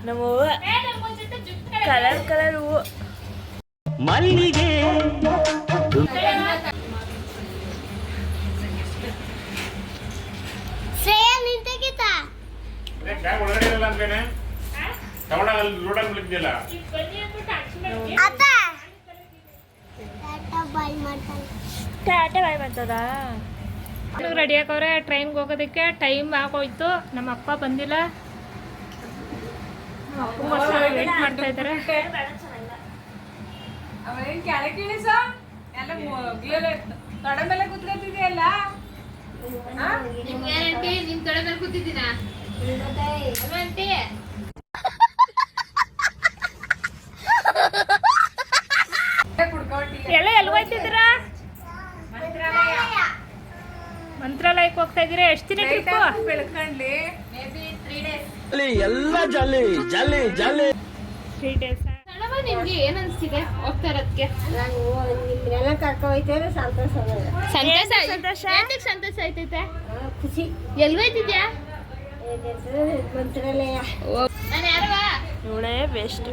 ನಮ್ಮ colour colour ಹೂವು ಮಲ್ಲಿಗೆ ಟಾಟಾ ಬಾಯ್ ಮಾಡ್ತದ ರೆಡಿ ಹಾಕವ್ರೆ ಟ್ರೈನ್ಗೆ ಹೋಗೋದಕ್ಕೆ ಟೈಮ್ ಆಗೋಯ್ತು. ನಮ್ಮ ಅಪ್ಪ ಬಂದಿಲ್ಲ, ನಮ್ಮ ಅಪ್ಪಗೋಸ್ಕರ ವೇಟ್ ಮಾಡ್ತಾ ಇದ್ದಾರೆ. ತೊಡೆ ಮೇಲೆ ಕೂತ್ಕೊತಿದೆಯಲ್ಲ, ನಿಮ್ ತೊಡೆ ಮೇಲೆ ಕೂತಿದ್ದೀನ ಎಲ್ಲ ಎಲ್ಗೋಯ್ತಿದ್ದೀರಾ? ಮಂತ್ರಾಲಯಕ್ಕೆ ಹೋಗ್ತಾ ಇದ್ದೀರಾ? ಎಷ್ಟು ದಿನ ಟ್ರಿಪ್? ಬೆಳ್ಕೊಂಡ್ಲಿ ಎಲ್ಲ ಜಾಲಿ ಜಾಲಿ ಜಾಲಿ 3 days. ನಿಮ್ಗೆ ಏನ್ ಅನ್ಸ್ತಿದೆ ಹೋಗ್ತಾ ಇರೋದಕ್ಕೆ? ನಿಮ್ನೆಲ್ಲ ಕರ್ಕೊ ಹೋಯ್ತಾರೆ, ಸಂತೋಷ ಸಂತೋಷ ಸಂತೋಷ ಆಯ್ತೈತೆ. ಖುಷಿ. ಎಲ್ಗೋಯ್ತಿದ್ಯಾ? ಮಂತ್ರಾಲಯ. ನಾನು ಯಾರವಾ ಇವಳೇ ಬೆಸ್ಟ್.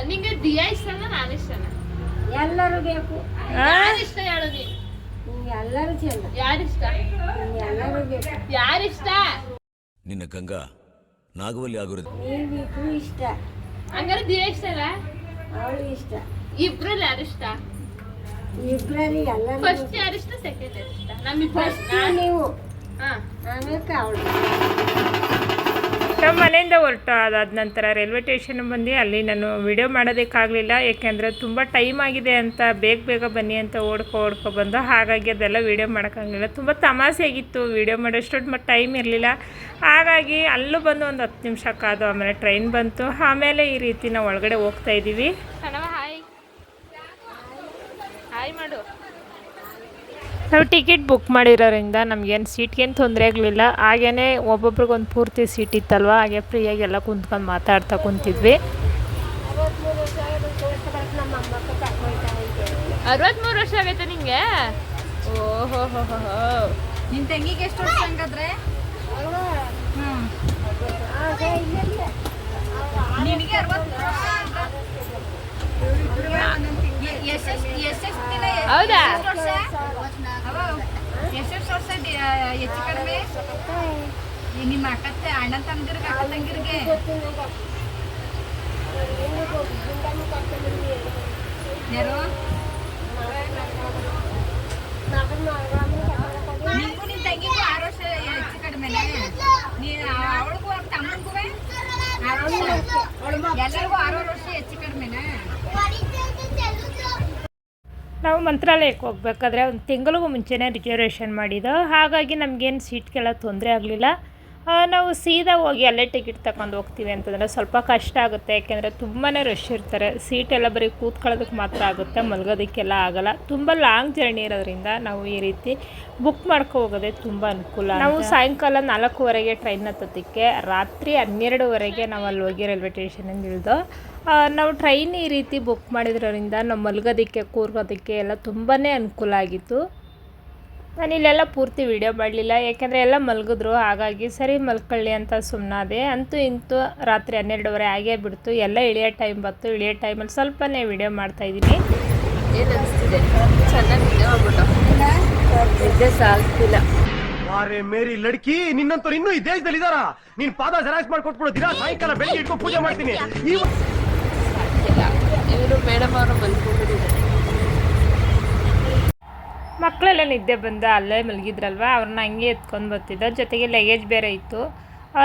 ನಿಂಗೆ ದಿಯಾ ಇಷ್ಟನಾ ನಾನು ಇಷ್ಟನಾ? ಎಲ್ಲರೂ ಬೇಕು. ಯಾರು ಇಷ್ಟ ಹೇಳು ನೀನು? ನಿಮ್ಗೆ ಎಲ್ಲರೂ ಚೆಂದ. ಯಾರಿಷ್ಟ? ನಿಮ್ಗೆ ಎಲ್ಲರೂ ಬೇಕು. ಯಾರಿಷ್ಟ? ನಿನ್ನ ಗಂಗಾ ನಾಗವಲ್ಲಿ ಆಗಿರೋದು ನೀವಿಬ್ರು ಇಷ್ಟ. ಹಂಗಾರೆ ದಿಯಾ ಇಷ್ಟ ಅಲ್ಲ? ಅವಳು ಇಷ್ಟ. ಇಬ್ರಲ್ಲಿ ಯಾರಿಷ್ಟ? ಇಬ್ರಲ್ಲಿ ಎಲ್ಲರೂ. ಫಸ್ಟ್ ಯಾರಿಷ್ಟ, ಸೆಕೆಂಡ್ ಯಾರಿಷ್ಟ? ನಮಗೆ ಫಸ್ಟ್ ನೀವು, ಹಾ ಆಮೇಲೆ ಅವಳು. ನಮ್ಮ ಮನೆಯಿಂದ ಹೊರಟು ಅದಾದ ನಂತರ ರೈಲ್ವೆ ಸ್ಟೇಷನ್ ಬಂದು ಅಲ್ಲಿ ನಾನು ವಿಡಿಯೋ ಮಾಡೋದಕ್ಕಾಗಲಿಲ್ಲ, ಏಕೆಂದರೆ ತುಂಬ ಟೈಮ್ ಆಗಿದೆ ಅಂತ ಬೇಗ ಬನ್ನಿ ಅಂತ ಓಡ್ಕೊ ಬಂದು, ಹಾಗಾಗಿ ಅದೆಲ್ಲ ವೀಡಿಯೋ ಮಾಡೋಕ್ಕಾಗಲಿಲ್ಲ. ತುಂಬ ತಮಾಷೆ ಆಗಿತ್ತು, ವೀಡಿಯೋ ಮಾಡೋಷ್ಟು ಟೈಮ್ ಇರಲಿಲ್ಲ. ಹಾಗಾಗಿ ಅಲ್ಲೂ ಬಂದು ಒಂದು 10 ನಿಮಿಷ ಕಾದು ಆಮೇಲೆ ಟ್ರೈನ್ ಬಂತು. ಆಮೇಲೆ ಈ ರೀತಿ ನಾವು ಒಳಗಡೆ ಹೋಗ್ತಾ ಇದ್ದೀವಿ. ಹಾಯ್ ಮಾಡು. ನಾವು ಟಿಕೆಟ್ ಬುಕ್ ಮಾಡಿರೋದ್ರಿಂದ ನಮಗೇನು ಸೀಟ್ಗೇನು ತೊಂದರೆ ಆಗಲಿಲ್ಲ. ಹಾಗೇ ಒಬ್ಬೊಬ್ರಿಗೊಂದು ಪೂರ್ತಿ ಸೀಟ್ ಇತ್ತಲ್ವ, ಹಾಗೆ ಫ್ರೀಯಾಗಿ ಎಲ್ಲ ಕುಂತ್ಕೊಂಡು ಮಾತಾಡ್ತಾ ಕುಂತಿದ್ವಿ. 63 ವರ್ಷ ಆಗೈತೆ ನಿಂಗೆ? ಓಹೋ ಹೋ ಹೋ ಹೋ. ನಿನ್ನ ತಂಗಿಗೆ ಎಷ್ಟು ವರ್ಷ ಹಂಗಾದ್ರೆ? ನಿನಗೆ 63 ಹೌದಾ? ಎಷ್ಟು ವರ್ಷ ಹೆಚ್ಚು ಕಡಿಮೆ? ನಿಮ್ಮ ಅಕ್ಕ ಅಣ್ಣ ತಂಗಿರಿಗೆ ಯಾರು? ನಿಮಗೂ ನಿನ್ನ ತಂಗಿಗೂ 6 ವರ್ಷ ಹೆಚ್ಚು ಕಡಿಮೆ. ಅವಳಿಗೂ ತಮ್ಮನಿಗೂ ಎಲ್ಲರಿಗೂ 6 ವರ್ಷ ಹೆಚ್ಚು ಕಡಿಮೆನಾ? ನಾವು ಮಂತ್ರಾಲಯಕ್ಕೆ ಹೋಗ್ಬೇಕಾದ್ರೆ ಒಂದು ತಿಂಗಳಿಗೂ ಮುಂಚೆನೇ ರಿಸರ್ವೇಷನ್ ಮಾಡಿದ್ದು, ಹಾಗಾಗಿ ನಮಗೇನು ಸೀಟ್ಗೆಲ್ಲ ತೊಂದರೆ ಆಗಲಿಲ್ಲ. ನಾವು ಸೀದಾ ಹೋಗಿ ಅಲ್ಲೇ ಟಿಕೆಟ್ ತಗೊಂಡು ಹೋಗ್ತೀವಿ ಅಂತಂದರೆ ಸ್ವಲ್ಪ ಕಷ್ಟ ಆಗುತ್ತೆ, ಯಾಕೆಂದರೆ ತುಂಬಾ ರಶ್ ಇರ್ತಾರೆ. ಸೀಟೆಲ್ಲ ಬರೀ ಕೂತ್ಕೊಳ್ಳೋದಕ್ಕೆ ಮಾತ್ರ ಆಗುತ್ತೆ, ಮಲಗೋದಕ್ಕೆಲ್ಲ ಆಗೋಲ್ಲ. ತುಂಬ ಲಾಂಗ್ ಜರ್ನಿ ಇರೋದ್ರಿಂದ ನಾವು ಈ ರೀತಿ ಬುಕ್ ಮಾಡ್ಕೊ ಹೋಗೋದೇ ತುಂಬ ಅನುಕೂಲ. ನಾವು ಸಾಯಂಕಾಲ 4:15ಗೆ ಟ್ರೈನ್ ಹತ್ತೋದಕ್ಕೆ ರಾತ್ರಿ 12:15ಗೆ ನಾವು ಅಲ್ಲಿ ಹೋಗಿ ರೈಲ್ವೆ ಸ್ಟೇಷನಿಂದ ಇಳಿದು ನಾವು ಟ್ರೈನ್ ಈ ರೀತಿ ಬುಕ್ ಮಾಡಿದ್ರಿಂದ ನಾವು ಮಲಗೋದಕ್ಕೆ ಕೂರ್ಗೋದಕ್ಕೆ ಎಲ್ಲ ತುಂಬಾ ಅನುಕೂಲ ಆಗಿತ್ತು. ನಾನು ಇಲ್ಲೆಲ್ಲ ಪೂರ್ತಿ ವಿಡಿಯೋ ಮಾಡಲಿಲ್ಲ, ಯಾಕೆಂದರೆ ಎಲ್ಲ ಮಲಗಿದ್ರು. ಹಾಗಾಗಿ ಸರಿ ಮಲ್ಕೊಳ್ಳಿ ಅಂತ ಸುಮ್ಮನಾದೆ. ಅಂತೂ ಇಂತೂ ರಾತ್ರಿ 12:15 ಆಗೇ ಬಿಡ್ತು. ಎಲ್ಲ ಇಳಿಯೋ ಟೈಮ್ ಬಂತು. ಇಳಿಯೋ ಟೈಮಲ್ಲಿ ಸ್ವಲ್ಪನೇ ವಿಡಿಯೋ ಮಾಡ್ತಾಯಿದ್ದೀನಿ. ಏನು ಅನಿಸ್ತಿದೆ? ಚೆನ್ನಾಗಿ ನಿದ್ದೆ ಮಾಡ್ಬಿಟ್ಟು ನಿದ್ದೆ ಸಾಲ್ತಿಲ್ಲ. ಅರೆ ಮೇರಿ ಲಡ್ಕಿ, ನಿನ್ನಂತವ್ರು ಇನ್ನೂ ಈ ದೇಶದಲ್ಲಿ ಇದಾರ? ನೀನ್ ಪಾದ ಜೆರಾಕ್ಸ್ ಮಾಡ್ಕೊಟ್ಬಿಡು. ದಿನ ಸಾಯಂಕಾಲ ಬೆಳಿಗ್ಗೆ ಇಟ್ಕೊಂಡು ಪೂಜೆ ಮಾಡ್ತೀನಿ. ಇವರು ಮೇಡಮ್ ಅವರು ಮಲ್ಕೊಂಡಿದ್ದಾರೆ. ಮಕ್ಕಳೆಲ್ಲ ನಿದ್ದೆ ಬಂದು ಅಲ್ಲೇ ಮಲಗಿದ್ರಲ್ವ, ಅವ್ರನ್ನ ಹಂಗೆ ಎತ್ಕೊಂಡು ಬರ್ತಿದ್ದ. ಜೊತೆಗೆ ಲಗೇಜ್ ಬೇರೆ ಇತ್ತು.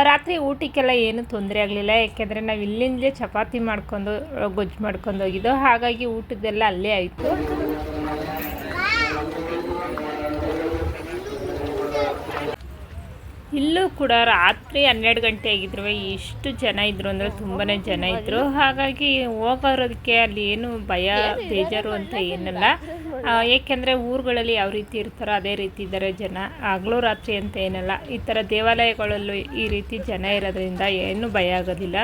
ರಾತ್ರಿ ಊಟಕ್ಕೆಲ್ಲ ಏನೂ ತೊಂದರೆ ಆಗಲಿಲ್ಲ, ಯಾಕೆಂದರೆ ನಾವು ಇಲ್ಲಿಂದಲೇ ಚಪಾತಿ ಮಾಡ್ಕೊಂಡು ಗೊಜ್ಜು ಮಾಡ್ಕೊಂಡು ಹೋಗಿದ್ದು. ಹಾಗಾಗಿ ಊಟದ್ದೆಲ್ಲ ಅಲ್ಲೇ ಆಯಿತು. ಇಲ್ಲೂ ಕೂಡ ರಾತ್ರಿ 12 ಗಂಟೆ ಆಗಿದ್ರು, ಎಷ್ಟು ಜನ ಇದ್ದರು ಅಂದರೆ ತುಂಬಾ ಜನ ಇದ್ದರು. ಹಾಗಾಗಿ ಹೋಗೋರೋದಕ್ಕೆ ಅಲ್ಲಿ ಏನು ಭಯ ಬೇಜಾರು ಅಂತ ಏನಲ್ಲ, ಏಕೆಂದರೆ ಊರುಗಳಲ್ಲಿ ಯಾವ ರೀತಿ ಇರ್ತಾರೋ ಅದೇ ರೀತಿ ಇದ್ದಾರೆ ಜನ. ಹಗಲು ರಾತ್ರಿ ಅಂತ ಏನಲ್ಲ, ಈ ಥರ ದೇವಾಲಯಗಳಲ್ಲೂ ಈ ರೀತಿ ಜನ ಇರೋದ್ರಿಂದ ಏನೂ ಭಯ ಆಗೋದಿಲ್ಲ.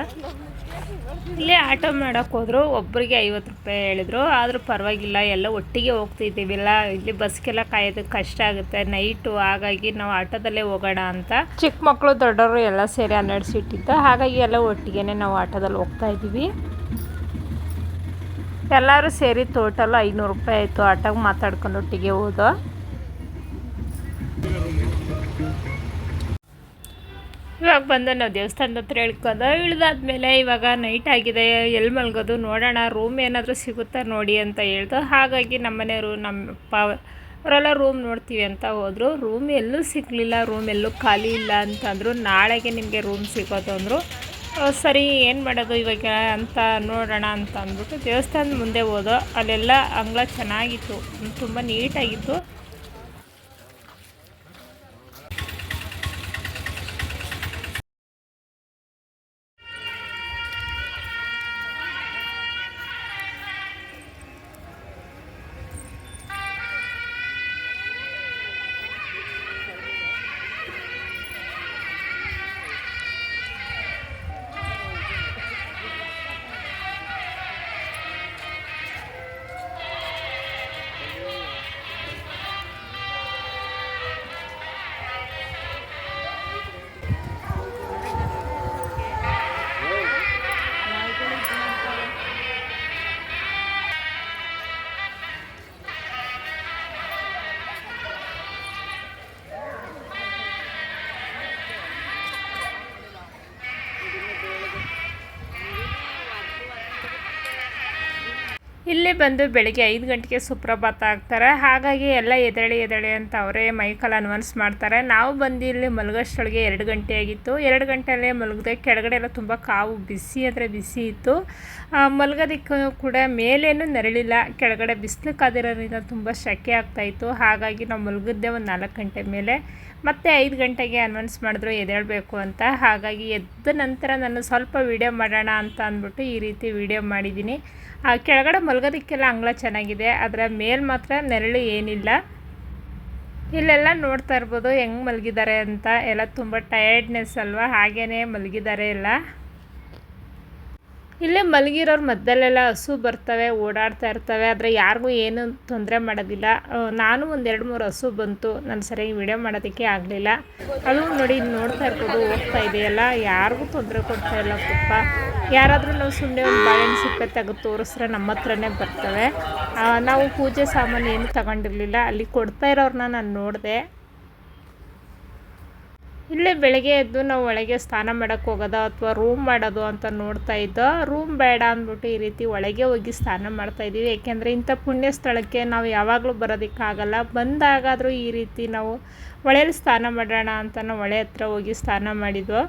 ಇಲ್ಲೇ ಆಟೋ ಮಾಡೋಕ್ಕೆ ಹೋದ್ರು, ಒಬ್ಬರಿಗೆ 50 ರೂಪಾಯಿ ಹೇಳಿದ್ರು. ಆದರೂ ಪರವಾಗಿಲ್ಲ, ಎಲ್ಲ ಒಟ್ಟಿಗೆ ಹೋಗ್ತಿದ್ದೀವಿಲ್ಲ, ಇಲ್ಲಿ ಬಸ್ಗೆಲ್ಲ ಕಾಯೋದಕ್ಕೆ ಕಷ್ಟ ಆಗುತ್ತೆ ನೈಟು. ಹಾಗಾಗಿ ನಾವು ಆಟೋದಲ್ಲೇ ಹೋಗೋಣ ಅಂತ, ಚಿಕ್ಕ ಮಕ್ಕಳು ದೊಡ್ಡವರು ಎಲ್ಲ ಸೇರಿ 12 ಸೀಟ್ ಇತ್ತು. ಹಾಗಾಗಿ ಎಲ್ಲ ಒಟ್ಟಿಗೆ ನಾವು ಆಟೋದಲ್ಲಿ ಹೋಗ್ತಾ ಇದ್ದೀವಿ. ಎಲ್ಲರೂ ಸೇರಿ ಟೋಟಲ್ 500 ರೂಪಾಯಿ ಆಯಿತು. ಆಟೋಗೆ ಮಾತಾಡ್ಕೊಂಡು ಒಟ್ಟಿಗೆ ಹೋದೋ. ಇವಾಗ ಬಂದು ನಾವು ದೇವಸ್ಥಾನದ ಹತ್ರ ಇಳ್ಕೊಂಡು ಇಳಿದಾದ್ಮೇಲೆ ಇವಾಗ ನೈಟ್ ಆಗಿದೆ, ಎಲ್ಲಿ ಮಲ್ಗೋದು ನೋಡೋಣ, ರೂಮ್ ಏನಾದರೂ ಸಿಗುತ್ತಾ ನೋಡಿ ಅಂತ ಹೇಳ್ದು. ಹಾಗಾಗಿ ನಮ್ಮನೆಯವರು ನಮ್ಮಪ್ಪ ಅವರೆಲ್ಲ ರೂಮ್ ನೋಡ್ತೀವಿ ಅಂತ ಹೋದರು. ರೂಮ್ ಎಲ್ಲೂ ಸಿಗಲಿಲ್ಲ, ರೂಮ್ ಎಲ್ಲೂ ಖಾಲಿ ಇಲ್ಲ ಅಂತಂದರು. ನಾಳೆಗೆ ನಿಮಗೆ ರೂಮ್ ಸಿಗೋದು ಅಂದರು. ಸರಿ ಏನು ಮಾಡೋದು ಇವಾಗ ಅಂತ ನೋಡೋಣ ಅಂತ ಅಂದ್ಬಿಟ್ಟು ದೇವಸ್ಥಾನದ ಮುಂದೆ ಹೋದೋ. ಅಲ್ಲೆಲ್ಲ ಅಂಗಳ ಚೆನ್ನಾಗಿತ್ತು, ತುಂಬ ನೀಟಾಗಿತ್ತು. ಇಲ್ಲಿ ಬಂದು ಬೆಳಗ್ಗೆ 5 ಗಂಟೆಗೆ ಸುಪ್ರಭಾತ ಆಗ್ತಾರೆ. ಹಾಗಾಗಿ ಎಲ್ಲ ಎದ್ದೇಳಿ ಅಂತ ಅವರೇ ಮೈಕಲ್ ಅನೌನ್ಸ್ ಮಾಡ್ತಾರೆ. ನಾವು ಬಂದು ಇಲ್ಲಿ ಮಲಗೋಷ್ಟೊಳಗೆ 2 ಗಂಟೆ ಆಗಿತ್ತು. 2 ಗಂಟೆಯಲ್ಲೇ ಮಲಗಿದೆ. ಕೆಳಗಡೆ ಎಲ್ಲ ತುಂಬ ಕಾವು ಬಿಸಿ ಅಂದರೆ ಬಿಸಿ ಇತ್ತು. ಮಲಗೋದಕ್ಕೂ ಕೂಡ ಮೇಲೇನೂ ನೆರಳಿಲ್ಲ, ಕೆಳಗಡೆ ಬಿಸಿಲು ಕಾದಿರೋದ್ರಿಂದ ತುಂಬ ಸೆಕೆ ಆಗ್ತಾಯಿತ್ತು. ಹಾಗಾಗಿ ನಾವು ಮಲಗಿದ್ದೆ ಒಂದು 4 ಗಂಟೆ ಮೇಲೆ. ಮತ್ತೆ 5 ಗಂಟೆಗೆ ಅನೌನ್ಸ್ ಮಾಡಿದ್ರು ಎದ್ದೇಳಬೇಕು ಅಂತ. ಹಾಗಾಗಿ ಎದ್ದ ನಂತರ ನಾನು ಸ್ವಲ್ಪ ವೀಡಿಯೋ ಮಾಡೋಣ ಅಂತ ಅಂದ್ಬಿಟ್ಟು ಈ ರೀತಿ ವೀಡಿಯೋ ಮಾಡಿದ್ದೀನಿ. ಕೆಳಗಡೆ ಮಲಗೋದಕ್ಕೆಲ್ಲ ಅಂಗಳ ಚೆನ್ನಾಗಿದೆ, ಅದರ ಮೇಲೆ ಮಾತ್ರ ನೆರಳು ಏನಿಲ್ಲ. ಇಲ್ಲೆಲ್ಲ ನೋಡ್ತಾ ಇರ್ಬೋದು ಹೆಂಗೆ ಮಲಗಿದ್ದಾರೆ ಅಂತ. ಎಲ್ಲ ತುಂಬ ಟಯರ್ಡ್ನೆಸ್ ಅಲ್ವಾ, ಹಾಗೇ ಮಲಗಿದ್ದಾರೆ ಎಲ್ಲ. ಇಲ್ಲೇ ಮಲಗಿರೋರು ಮಧ್ಯದಲ್ಲೆಲ್ಲ ಹಸು ಬರ್ತವೆ, ಓಡಾಡ್ತಾ ಇರ್ತವೆ, ಆದರೆ ಯಾರಿಗೂ ಏನೂ ತೊಂದರೆ ಮಾಡೋದಿಲ್ಲ. ನಾನು ಒಂದು 2-3 ಹಸು ಬಂತು, ನಾನು ಸರಿಯಾಗಿ ವಿಡಿಯೋ ಮಾಡೋದಕ್ಕೆ ಆಗಲಿಲ್ಲ. ಅದು ನೋಡಿ ನೋಡ್ತಾ ಇರ್ಬೋದು ಹೋಗ್ತಾ ಇದೆಯಲ್ಲ, ಯಾರಿಗೂ ತೊಂದರೆ ಕೊಡ್ತಾ ಇಲ್ಲ ಪಪ್ಪ. ಯಾರಾದರೂ ನಾವು ಸುಮ್ಮನೆ ಒಂದು ಬಾಳೆಹಣ್ಣು ಸಿಪ್ಪೆ ತೆಗೆದು ತೋರಿಸ್ರೆ ನಮ್ಮ ಹತ್ರನೇ ಬರ್ತವೆ. ನಾವು ಪೂಜೆ ಸಾಮಾನು ಏನು ತಗೊಂಡಿರಲಿಲ್ಲ, ಅಲ್ಲಿ ಕೊಡ್ತಾ ಇರೋರನ್ನ ನಾನು ನೋಡಿದೆ. ಇಲ್ಲೇ ಬೆಳಗ್ಗೆ ಎದ್ದು ನಾವು ಒಳಗೆ ಸ್ನಾನ ಮಾಡೋಕ್ಕೆ ಹೋಗೋದು ಅಥವಾ ರೂಮ್ ಮಾಡೋದು ಅಂತ ನೋಡ್ತಾ ಇದ್ದೋ. ರೂಮ್ ಬೇಡ ಅಂದ್ಬಿಟ್ಟು ಈ ರೀತಿ ಒಳಗೆ ಹೋಗಿ ಸ್ನಾನ ಮಾಡ್ತಾಯಿದ್ದೀವಿ. ಏಕೆಂದರೆ ಇಂಥ ಪುಣ್ಯ ಸ್ಥಳಕ್ಕೆ ನಾವು ಯಾವಾಗಲೂ ಬರೋದಕ್ಕಾಗಲ್ಲ. ಬಂದಾಗಾದರೂ ಈ ರೀತಿ ನಾವು ಹೊಳೆಯಲ್ಲಿ ಸ್ನಾನ ಮಾಡೋಣ ಅಂತ ನಾವು ಹೊಳೆ ಹತ್ರ ಹೋಗಿ ಸ್ನಾನ ಮಾಡಿದ್ವು.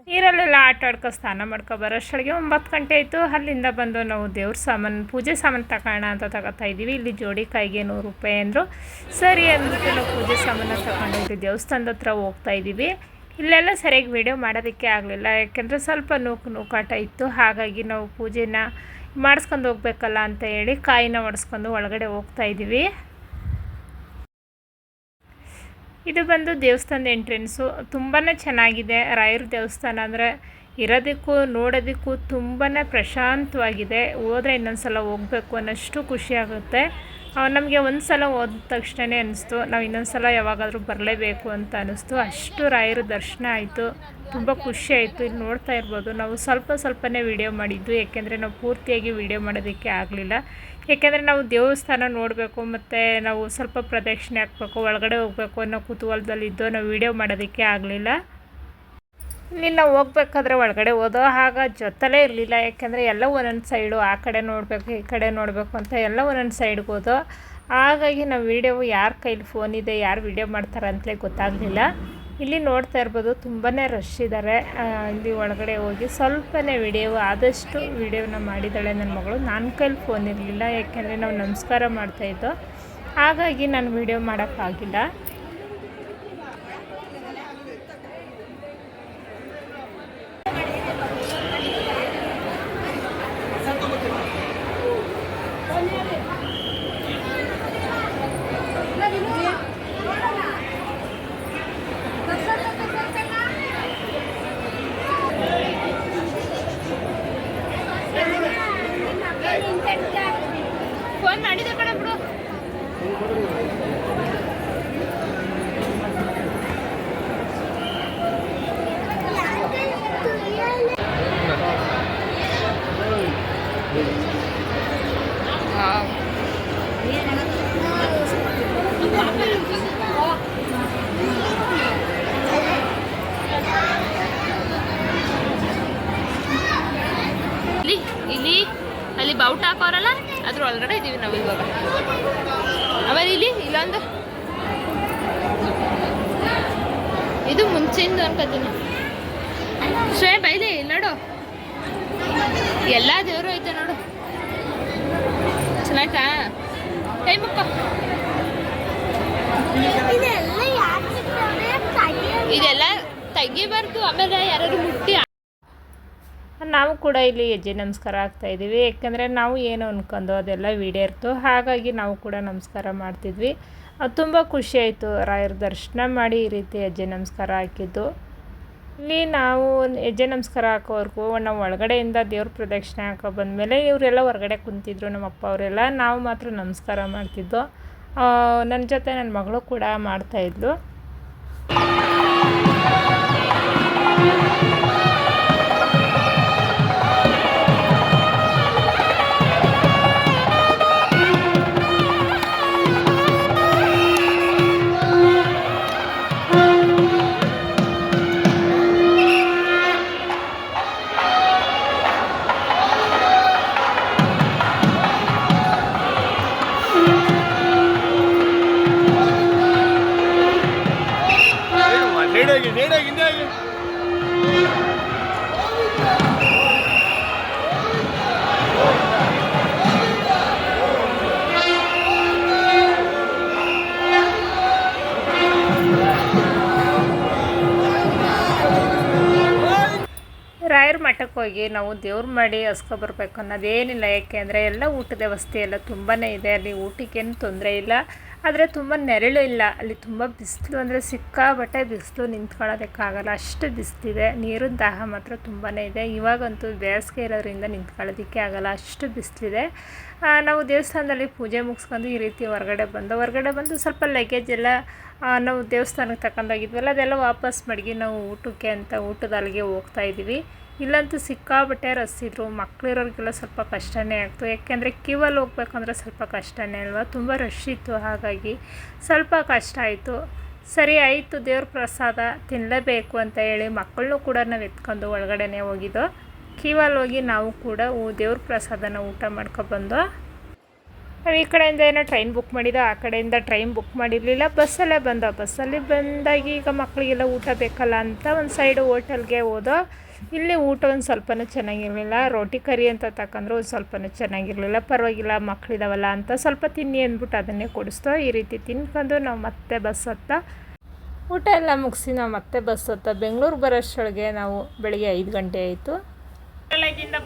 ನೀರಲ್ಲೆಲ್ಲ ಆಟ ಆಡ್ಕೊ ಸ್ನಾನ ಮಾಡ್ಕೊ ಬರೋಷ್ಟೊಳಗೆ 9 ಗಂಟೆ ಆಯಿತು. ಅಲ್ಲಿಂದ ಬಂದು ನಾವು ದೇವ್ರ ಸಾಮಾನು ಪೂಜೆ ಸಾಮಾನು ತಗೋಣ ಅಂತ ತಗೋತಾ ಇದ್ದೀವಿ. ಇಲ್ಲಿ ಜೋಡಿ ಕಾಯಿಗೆ 100 ರೂಪಾಯಿ ಅಂದರು. ಸರಿ ಅಂದ್ಬಿಟ್ಟು ನಾವು ಪೂಜೆ ಸಾಮಾನು ತಗೊಂಡಿದ್ವಿ. ದೇವಸ್ಥಾನದ ಹತ್ರ ಹೋಗ್ತಾ ಇದ್ದೀವಿ. ಇಲ್ಲೆಲ್ಲ ಸರಿಯಾಗಿ ವೀಡಿಯೋ ಮಾಡೋದಕ್ಕೆ ಆಗಲಿಲ್ಲ, ಯಾಕೆಂದರೆ ಸ್ವಲ್ಪ ನೂಕಾಟ ಇತ್ತು. ಹಾಗಾಗಿ ನಾವು ಪೂಜೆನ ಮಾಡಿಸ್ಕೊಂಡು ಹೋಗ್ಬೇಕಲ್ಲ ಅಂತ ಹೇಳಿ ಕಾಯಿನ ಒಡಿಸ್ಕೊಂಡು ಒಳಗಡೆ ಹೋಗ್ತಾ ಇದ್ದೀವಿ. ಇದು ಬಂದು ದೇವಸ್ಥಾನದ ಎಂಟ್ರೆನ್ಸು. ತುಂಬಾ ಚೆನ್ನಾಗಿದೆ. ರಾಯರ ದೇವಸ್ಥಾನ ಅಂದರೆ ಇರೋದಕ್ಕೂ ನೋಡೋದಕ್ಕೂ ತುಂಬಾ ಪ್ರಶಾಂತವಾಗಿದೆ. ಹೋದರೆ ಇನ್ನೊಂದು ಸಲ ಹೋಗಬೇಕು ಅನ್ನೋಷ್ಟು ಖುಷಿಯಾಗುತ್ತೆ. ನಮಗೆ ಒಂದು ಸಲ ಹೋದ ತಕ್ಷಣವೇ ಅನ್ನಿಸ್ತು ನಾವು ಇನ್ನೊಂದು ಸಲ ಯಾವಾಗಾದರೂ ಬರಲೇಬೇಕು ಅಂತ ಅನ್ನಿಸ್ತು. ಅಷ್ಟು ರಾಯರ ದರ್ಶನ ಆಯಿತು, ತುಂಬ ಖುಷಿ ಆಯಿತು. ಇಲ್ಲಿ ನೋಡ್ತಾ ಇರ್ಬೋದು ನಾವು ಸ್ವಲ್ಪನೇ ವೀಡಿಯೋ ಮಾಡಿದ್ದು, ಏಕೆಂದರೆ ನಾವು ಪೂರ್ತಿಯಾಗಿ ವೀಡಿಯೋ ಮಾಡೋದಕ್ಕೆ ಆಗಲಿಲ್ಲ. ಏಕೆಂದರೆ ನಾವು ದೇವಸ್ಥಾನ ನೋಡಬೇಕು ಮತ್ತು ನಾವು ಸ್ವಲ್ಪ ಪ್ರದಕ್ಷಿಣೆ ಹಾಕಬೇಕು, ಒಳಗಡೆ ಹೋಗಬೇಕು ಅನ್ನೋ ಕುತೂಹಲದಲ್ಲಿದ್ದು ನಾವು ವೀಡಿಯೋ ಮಾಡೋದಕ್ಕೆ ಆಗಲಿಲ್ಲ. ಇಲ್ಲಿ ನಾವು ಹೋಗ್ಬೇಕಾದ್ರೆ ಒಳಗಡೆ ಹೋದೋ ಆಗ ಜೊತೆಲೇ ಇರಲಿಲ್ಲ, ಯಾಕೆಂದರೆ ಎಲ್ಲ ಒಂದೊಂದು ಸೈಡು ಆ ಕಡೆ ನೋಡಬೇಕು ಈ ಕಡೆ ನೋಡಬೇಕು ಅಂತ ಎಲ್ಲ ಒಂದೊಂದು ಸೈಡ್ಗೆ ಹೋದೋ. ಹಾಗಾಗಿ ನಾವು ವೀಡಿಯೋ ಯಾರ ಕೈಲಿ ಫೋನ್ ಇದೆ ಯಾರು ವೀಡಿಯೋ ಮಾಡ್ತಾರೆ ಅಂತಲೇ ಗೊತ್ತಾಗಲಿಲ್ಲ. ಇಲ್ಲಿ ನೋಡ್ತಾ ಇರ್ಬೋದು ತುಂಬಾ ರಶ್ ಇದ್ದಾರೆ. ಇಲ್ಲಿ ಒಳಗಡೆ ಹೋಗಿ ಸ್ವಲ್ಪನೇ ವಿಡಿಯೋ ಆದಷ್ಟು ವಿಡಿಯೋನ ಮಾಡಿದ್ದಾಳೆ ನನ್ನ ಮಗಳು. ನನ್ನ ಕೈಲಿ ಫೋನ್ ಇರಲಿಲ್ಲ, ಯಾಕೆಂದರೆ ನಾವು ನಮಸ್ಕಾರ ಮಾಡ್ತಾಯಿದ್ದೋ, ಹಾಗಾಗಿ ನಾನು ವಿಡಿಯೋ ಮಾಡೋಕ್ಕಾಗಿಲ್ಲ. ಫೋನ್ ಮಾಡಿದೆ ಕಣ ಬಿಡು. ಇಲ್ಲಿ ಇಲ್ಲಿ ಅಲ್ಲಿ ಬೌಟ್ ಹಾಕೋರಲ್ಲ ಅದ್ರ ಒಳಗಡೆ ಇದೀವಿ ನಾವು ಇವಾಗ. ಆಮೇಲೆ ಇಲ್ಲಿ ಇಲ್ಲೊಂದು ಇದು ಮುಂಚೆಯಿಂದ ಅನ್ಕೋತೀನಿ. ಶ್ರೇ ಬೈಲಿ ನೋಡು, ಎಲ್ಲ ದೇವರು ಐತೆ ನೋಡು. ಚೆನ್ನಾಯ್ತಾ? ಕೈ ಮುಕ್ಕ. ಇದೆಲ್ಲ ತೆಗಿಬಾರ್ದು, ಆಮೇಲೆ ಯಾರು ಮುಟ್ಟಿ. ನಾವು ಕೂಡ ಇಲ್ಲಿ ಹೆಜ್ಜೆ ನಮಸ್ಕಾರ ಆಗ್ತಾಯಿದ್ದೀವಿ. ಯಾಕೆಂದರೆ ನಾವು ಏನು ಅನ್ಕೊಂಡು ಅದೆಲ್ಲ ಈಡೇರ್ತು, ಹಾಗಾಗಿ ನಾವು ಕೂಡ ನಮಸ್ಕಾರ ಮಾಡ್ತಿದ್ವಿ. ತುಂಬ ಖುಷಿಯಾಯಿತು ರಾಯರ ದರ್ಶನ ಮಾಡಿ ಈ ರೀತಿ ಹೆಜ್ಜೆ ನಮಸ್ಕಾರ ಹಾಕಿದ್ದು. ಇಲ್ಲಿ ನಾವು ಹೆಜ್ಜೆ ನಮಸ್ಕಾರ ಹಾಕೋವರೆಗೂ ನಾವು ಒಳಗಡೆಯಿಂದ ದೇವ್ರ ಪ್ರದಕ್ಷಿಣೆ ಹಾಕೋ ಬಂದಮೇಲೆ ಇವರೆಲ್ಲ ಹೊರಗಡೆ ಕುಂತಿದ್ರು, ನಮ್ಮ ಅಪ್ಪ ಅವರೆಲ್ಲ. ನಾವು ಮಾತ್ರ ನಮಸ್ಕಾರ ಮಾಡ್ತಿದ್ದೋ. ನನ್ನ ಜೊತೆ ನನ್ನ ಮಗಳು ಕೂಡ ಮಾಡ್ತಾಯಿದ್ಲು. ರಾಯರ ಮಠಕ್ಕೆ ಹೋಗಿ ನಾವು ದೇವ್ರು ಮಾಡಿ ಹಸ್ಕೊಬರ್ಬೇಕು ಅನ್ನೋದೇನಿಲ್ಲ. ಯಾಕೆಂದರೆ ಎಲ್ಲ ಊಟದ ವ್ಯವಸ್ಥೆ ಎಲ್ಲ ತುಂಬಾ ಇದೆ. ಅಲ್ಲಿ ಊಟಕ್ಕೇನು ತೊಂದರೆ ಇಲ್ಲ, ಆದರೆ ತುಂಬ ನೆರಳು ಇಲ್ಲ. ಅಲ್ಲಿ ತುಂಬ ಬಿಸಿಲು ಅಂದರೆ ಸಿಕ್ಕಾಬಟ್ಟೆ ಬಿಸಿಲು, ನಿಂತ್ಕೊಳ್ಳೋದಕ್ಕಾಗಲ್ಲ, ಅಷ್ಟು ಬಿಸಿಲಿದೆ. ನೀರಿನ ದಾಹ ಮಾತ್ರ ತುಂಬಾ ಇದೆ. ಇವಾಗಂತೂ ಬೇಸಿಗೆ ಇರೋದ್ರಿಂದ ನಿಂತ್ಕೊಳ್ಳೋದಕ್ಕೆ ಆಗಲ್ಲ, ಅಷ್ಟು ಬಿಸಿಲಿದೆ. ನಾವು ದೇವಸ್ಥಾನದಲ್ಲಿ ಪೂಜೆ ಮುಗಿಸ್ಕೊಂಡು ಈ ರೀತಿ ಹೊರಗಡೆ ಬಂದು ಸ್ವಲ್ಪ ಲಗೇಜ್ ಎಲ್ಲ ನಾವು ದೇವಸ್ಥಾನಕ್ಕೆ ತಗೊಂಡೋಗಿದ್ವಲ್ಲ ಅದೆಲ್ಲ ವಾಪಸ್ ಮಡಗಿ ನಾವು ಊಟಕ್ಕೆ ಅಂತ ಊಟದ ಅಲ್ಲಿಗೆ ಹೋಗ್ತಾಯಿದ್ದೀವಿ. ಇಲ್ಲಂತೂ ಸಿಕ್ಕಾಬಟ್ಟೆ ರಸ್ಸಿದ್ರು. ಮಕ್ಕಳಿರೋರಿಗೆಲ್ಲ ಸ್ವಲ್ಪ ಕಷ್ಟನೇ ಆಗ್ತು. ಯಾಕೆಂದರೆ ಕ್ಯೂವಲ್ಲಿ ಹೋಗ್ಬೇಕಂದ್ರೆ ಸ್ವಲ್ಪ ಕಷ್ಟನೇ ಅಲ್ವಾ, ತುಂಬ ರಶ್ ಇತ್ತು, ಹಾಗಾಗಿ ಸ್ವಲ್ಪ ಕಷ್ಟ ಆಯಿತು. ಸರಿ ಆಯಿತು, ದೇವ್ರ ಪ್ರಸಾದ ತಿನ್ನಲೇಬೇಕು ಅಂತ ಹೇಳಿ ಮಕ್ಕಳನ್ನೂ ಕೂಡ ನಾವು ಎತ್ಕೊಂಡು ಒಳಗಡೆನೇ ಹೋಗಿದ್ದೋ. ಕ್ಯೂವಲ್ಲಿ ಹೋಗಿ ನಾವು ಕೂಡ ದೇವ್ರ ಪ್ರಸಾದನ ಊಟ ಮಾಡ್ಕೊಬಂದು. ನಾವು ಈ ಕಡೆಯಿಂದ ಏನೋ ಟ್ರೈನ್ ಬುಕ್ ಮಾಡಿದ್ದೋ, ಆ ಕಡೆಯಿಂದ ಟ್ರೈನ್ ಬುಕ್ ಮಾಡಿರಲಿಲ್ಲ, ಬಸ್ಸಲ್ಲೇ ಬಸ್ಸಲ್ಲಿ ಬಂದಾಗಿ ಈಗ ಮಕ್ಕಳಿಗೆಲ್ಲ ಊಟ ಬೇಕಲ್ಲ ಅಂತ ಒಂದು ಸೈಡು ಹೋಟೆಲ್ಗೆ ಹೋದೋ. ಇಲ್ಲಿ ಊಟ ಒಂದು ಸ್ವಲ್ಪನೂ ಚೆನ್ನಾಗಿರಲಿಲ್ಲ. ರೋಟಿ ಕರಿ ಅಂತ ತಗೊಂಡ್ರು ಒಂದು ಸ್ವಲ್ಪನೂ ಚೆನ್ನಾಗಿರಲಿಲ್ಲ. ಪರವಾಗಿಲ್ಲ ಮಕ್ಕಳಿದಾವಲ್ಲ ಅಂತ ಸ್ವಲ್ಪ ತಿನ್ನಿ ಅಂದ್ಬಿಟ್ಟು ಅದನ್ನೇ ಕೊಡಿಸ್ತೋ. ಈ ರೀತಿ ತಿನ್ಕೊಂಡು ನಾವು ಮತ್ತೆ ಬಸ್ ಹತ್ತ ಊಟ ಎಲ್ಲ ಮುಗಿಸಿ ನಾವು ಮತ್ತೆ ಬಸ್ ಹತ್ತ ಬೆಂಗಳೂರು ಬರೋಷ್ಟೊಳಗೆ ನಾವು ಬೆಳಿಗ್ಗೆ 5 ಗಂಟೆ ಆಯಿತು. ಕಾಲೇಜಿಂದ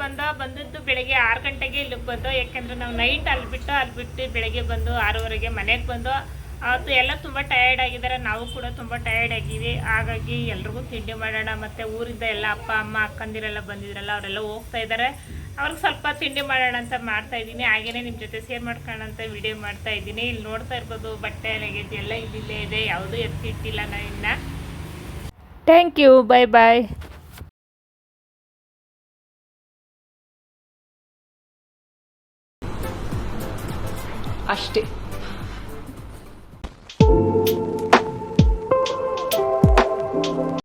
ಬಂದದ್ದು ಬೆಳಗ್ಗೆ 6 ಗಂಟೆಗೆ ಇಲ್ಲಿಗೆ ಬಂದು. ಯಾಕೆಂದರೆ ನಾವು ನೈಟ್ ಅಲ್ಲಿ ಬಿಟ್ಟು ಬೆಳಗ್ಗೆ ಬಂದು 6:30ಗೆ ಮನೆಗೆ ಬಂದು. ಅವತ್ತು ಎಲ್ಲ ತುಂಬ ಟಯರ್ಡ್ ಆಗಿದ್ದಾರೆ, ನಾವು ಕೂಡ ತುಂಬ ಟಯರ್ಡ್ ಆಗಿವಿ. ಹಾಗಾಗಿ ಎಲ್ರಿಗೂ ತಿಂಡಿ ಮಾಡೋಣ, ಮತ್ತು ಊರಿಂದ ಎಲ್ಲ ಅಪ್ಪ ಅಮ್ಮ ಅಕ್ಕಂದಿರೆಲ್ಲ ಬಂದಿದ್ರಲ್ಲ ಅವರೆಲ್ಲ ಹೋಗ್ತಾ ಇದ್ದಾರೆ, ಅವ್ರಿಗೆ ಸ್ವಲ್ಪ ತಿಂಡಿ ಮಾಡೋಣ ಅಂತ ಮಾಡ್ತಾಯಿದ್ದೀನಿ. ಹಾಗೆಯೇ ನಿಮ್ಮ ಜೊತೆ ಶೇರ್ ಮಾಡ್ಕೊಳ್ಳೋಣ ಅಂತ ವಿಡಿಯೋ ಮಾಡ್ತಾಯಿದ್ದೀನಿ. ಇಲ್ಲಿ ನೋಡ್ತಾ ಇರ್ಬೋದು ಬಟ್ಟೆ ಲಗೇಜ್ ಎಲ್ಲ ಇಲ್ಲೇ ಇದೆ, ಯಾವುದೂ ಎತ್ತಿಟ್ಟಿಲ್ಲ ನಾನು ಇನ್ನು. ಥ್ಯಾಂಕ್ ಯು, ಬಾಯ್. ಅಷ್ಟೇ.